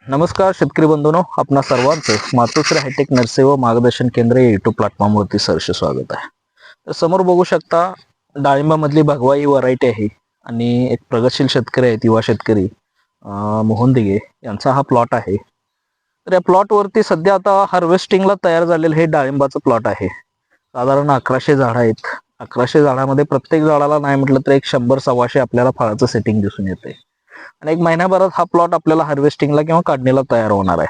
नमस्कार शेतकरी बंधूंनो, आपणा सर्वांचं मातोश्री हायटेक नर्सरी व मार्गदर्शन केंद्र या युट्यूब प्लॅटफॉर्मवरती सहर्ष स्वागत आहे. तर समोर बघू शकता डाळिंबामधली भगवा ही व्हरायटी आहे आणि एक प्रगतशील शेतकरी आहेत, युवा शेतकरी मोहन दिघे यांचा हा प्लॉट आहे. तर या प्लॉटवरती सध्या आता हार्वेस्टिंगला तयार झालेलं हे डाळिंबाचं प्लॉट आहे. साधारण 1100 झाडं आहेत. 1100 झाडामध्ये प्रत्येक झाडाला नाही म्हटलं तर एक 100-125 आपल्याला फळाचं सेटिंग दिसून येते आणि एक महिन्याभरात हा प्लॉट आपल्याला हार्वेस्टिंगला किंवा काढणीला तयार होणार आहे.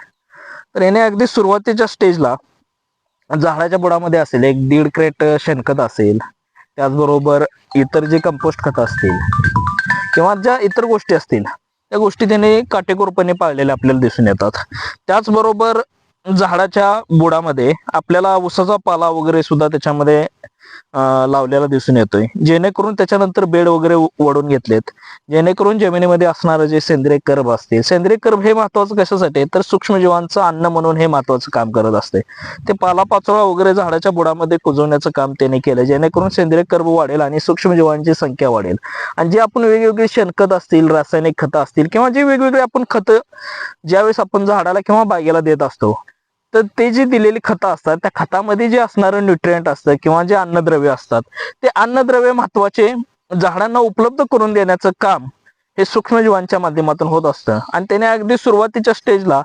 तर याने अगदी सुरुवातीच्या स्टेजला झाडाच्या बुडामध्ये असेल एक 1.5 क्रेट शेणखत असेल, त्याचबरोबर इतर जे कंपोस्ट खत असतील किंवा ज्या इतर गोष्टी असतील त्या गोष्टी त्याने काटेकोरपणे पाळलेल्या आपल्याला दिसून येतात. त्याचबरोबर झाडाच्या बुडामध्ये आपल्याला ऊसाचा पाला वगैरे सुद्धा त्याच्यामध्ये लावलेला दिसून येतोय, जेणेकरून त्याच्यानंतर बेड वगैरे वडून घेतलेत, जेणेकरून जमिनीमध्ये असणारं जे सेंद्रिय कर्ब असते, सेंद्रिय कर्ब हे महत्वाचं कशासाठी तर सूक्ष्मजीवांचं अन्न म्हणून हे महत्वाचं काम करत असते. ते पालापाचोळा वगैरे झाडाच्या बुडामध्ये कुजवण्याचं काम त्याने केलं, जेणेकरून सेंद्रिय कर्ब वाढेल आणि सूक्ष्मजीवांची संख्या वाढेल. आणि जे आपण वेगवेगळी शेणखत असतील, रासायनिक खतं असतील किंवा जे वेगवेगळे आपण खतं ज्यावेळेस आपण झाडाला किंवा बागेला देत असतो, तर ते जे दिलेली खतं असतात त्या खतामध्ये जे असणारं न्यूट्रिएंट असतं किंवा जे अन्नद्रव्य असतात ते अन्नद्रव्य महत्वाचे झाडांना उपलब्ध करून देण्याचं काम हे सूक्ष्मजीवांच्या माध्यमातून होत असतं. आणि त्याने अगदी सुरुवातीच्या स्टेजला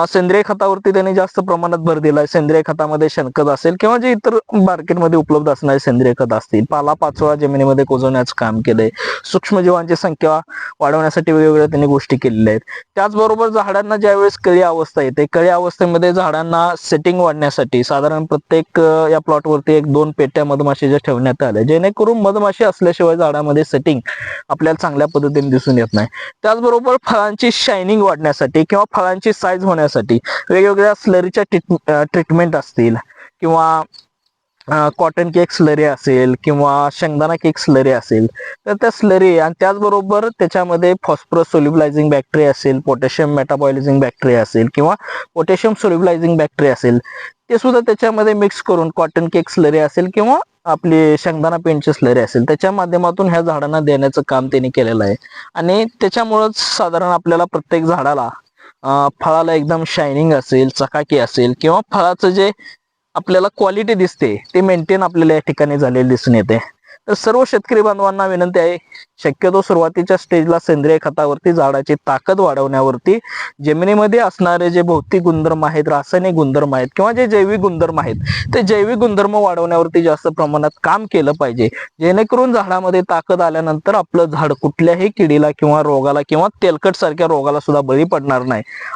सेंद्रिय खतावरती त्याने जास्त प्रमाणात भर दिलाय. सेंद्रिय खतामध्ये शेणखत असेल किंवा जे इतर मार्केटमध्ये उपलब्ध असणारे सेंद्रिय खत असतील, पालापाचोळा जमिनीमध्ये कुजवण्याचं काम केलंय, सूक्ष्मजीवांची संख्या वाढवण्यासाठी वेगवेगळ्या त्यांनी गोष्टी केलेल्या आहेत. त्याचबरोबर झाडांना ज्यावेळेस कळी अवस्था येते, कळी अवस्थेमध्ये झाडांना सेटिंग वाढण्यासाठी साधारण प्रत्येक या प्लॉटवरती 1-2 पेट्या मधमाशीच्या ठेवण्यात आल्या, जेणेकरून मधमाशी असल्याशिवाय झाडामध्ये सेटिंग आपल्याला चांगल्या पद्धतीने दिसून येत नाही. त्याचबरोबर फळांची शायनिंग वाढण्यासाठी किंवा फळांची साईज होण्यासाठी वेगवेगळ्या स्लरीच्या ट्रीटमेंट असतील किंवा कॉटन केक स्लरी असेल किंवा शेंगदाणा केक स्लरी असेल, तर त्या स्लरी आणि त्याचबरोबर त्याच्यामध्ये फॉस्फरस सोल्युबलायझिंग बॅक्टेरिया असेल, पोटॅशियम मेटाबॉलायझिंग बॅक्टेरिया असेल किंवा पोटॅशियम सोल्युबलायझिंग बॅक्टेरिया असेल, ते सुद्धा त्याच्यामध्ये मिक्स करून कॉटन केक स्लरी असेल किंवा आपली शेंगदाणा पेंटची स्लरी असेल त्याच्या माध्यमातून ह्या झाडांना देण्याचं काम त्यांनी केलेलं आहे. आणि त्याच्यामुळंच साधारण आपल्याला प्रत्येक झाडाला फळाला एकदम शायनिंग असेल, चकाकी असेल किंवा फळाचं जे आपल्याला क्वालिटी दिसते ते मेंटेन आपल्याला या ठिकाणी झालेले दिसून येते. तर सर्व शेतकरी बांधवांना विनंती आहे, शक्यतो सुरुवातीच्या स्टेजला सेंद्रिय खतावरती झाडाची ताकद वाढवण्यावरती जमिनीमध्ये असणारे जे भौतिक गुणधर्म आहेत, रासायनिक गुणधर्म आहेत किंवा जे जैविक गुणधर्म आहेत, ते जैविक गुणधर्म वाढवण्यावरती जास्त प्रमाणात काम केलं पाहिजे, जेणेकरून झाडामध्ये ताकद आल्यानंतर आपलं झाड कुठल्याही किडीला किंवा रोगाला किंवा तेलकट सारख्या रोगाला सुद्धा बळी पडणार नाही.